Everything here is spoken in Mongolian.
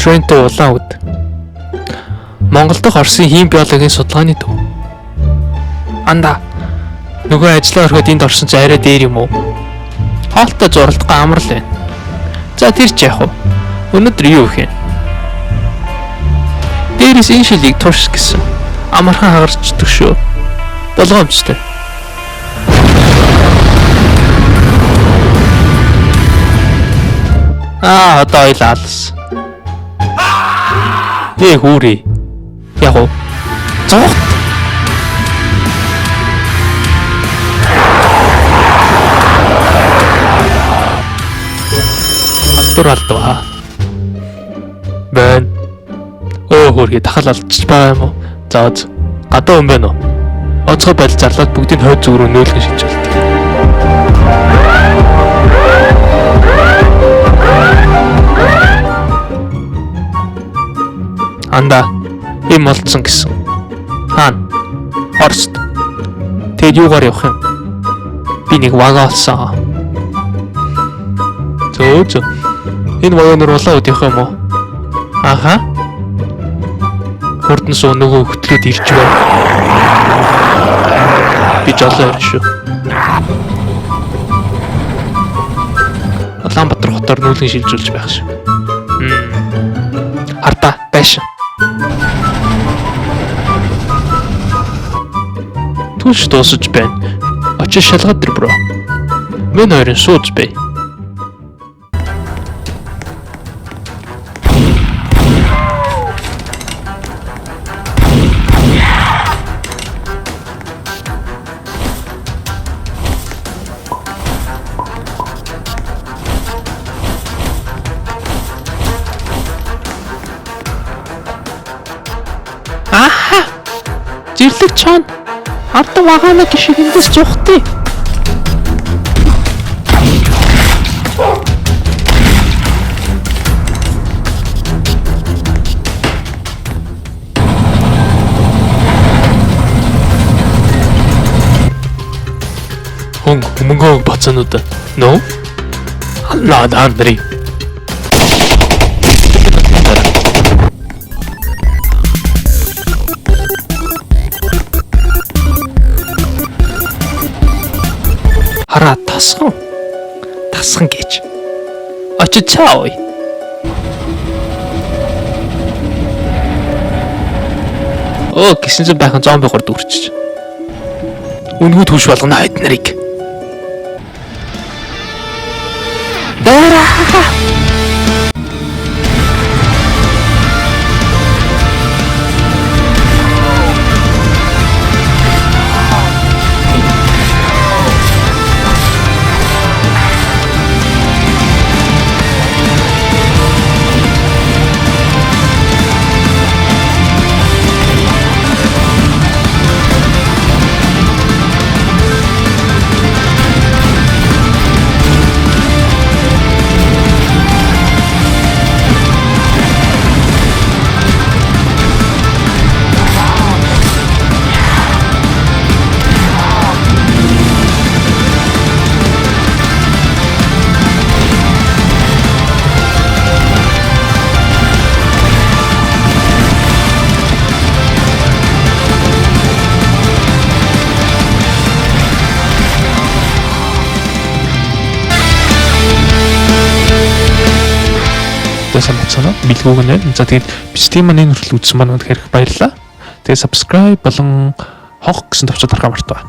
Шрентэй улаан үд. Монгол дахь Оросын хийм биологийн судалгааны төв. Анда. Нөгөө ажлаа ороход энд орсон ч арай дээр юм уу? Хоолтой зуралдах амар л байна. За тэр ч яах вэ? Өнөөдөр юу вэ? Дээрээс энэ шилийг турш гэсэн. Амархан хагарчдаг шүү. Болгоомжтой. Одоо ойлаалс. Хүүри. Яг уу. Зогт. Алдваа. Бэн. Хөөрхий дахал алдчих байгаа юм уу? За үз. Гадаа юм байна уу? Оцгой байдал зарлаад бүгдийг хойд зүг рүү нөөлгөн шилж болт. Анда им болцсон гэсэн. Хаана? Орст. Тэгэд юугаар явах юм? Би нэг вага олсон. Зөө. Энэ ваганаар улаан үд явах юм уу? Аха. Хурдан суу нөгөө хөтлөөд ирж байна. Би жолоо ирэн шүү. Улаанбаатар хотоор нүүлгэн шилжүүлж байх шиг. Харта байшин. Түлш дуусаж байна. Очиж шалгаад ир бро. Мен хоёрын сууж бай. Аха! Жирлэг чон. Ард вагаана гişиг эндээс зуухтыг. Мөнгө бацанууд. No? Аллаа Андрей. Хараа тасхан гэж. Очиж цаа ой. Гисэн зэн байхын зомби горд үрчиж. Үнгүү түш болгоно хайд нарыг. Дээраа. Сайн бацгаана. Билгүүг нь. За тэгээд Steam маань энэ хүртэл үзсэн манайд хэрэг баярлалаа. Тэгээд subscribe болон хонх гэсэн төвчөд дарахаа мартаа.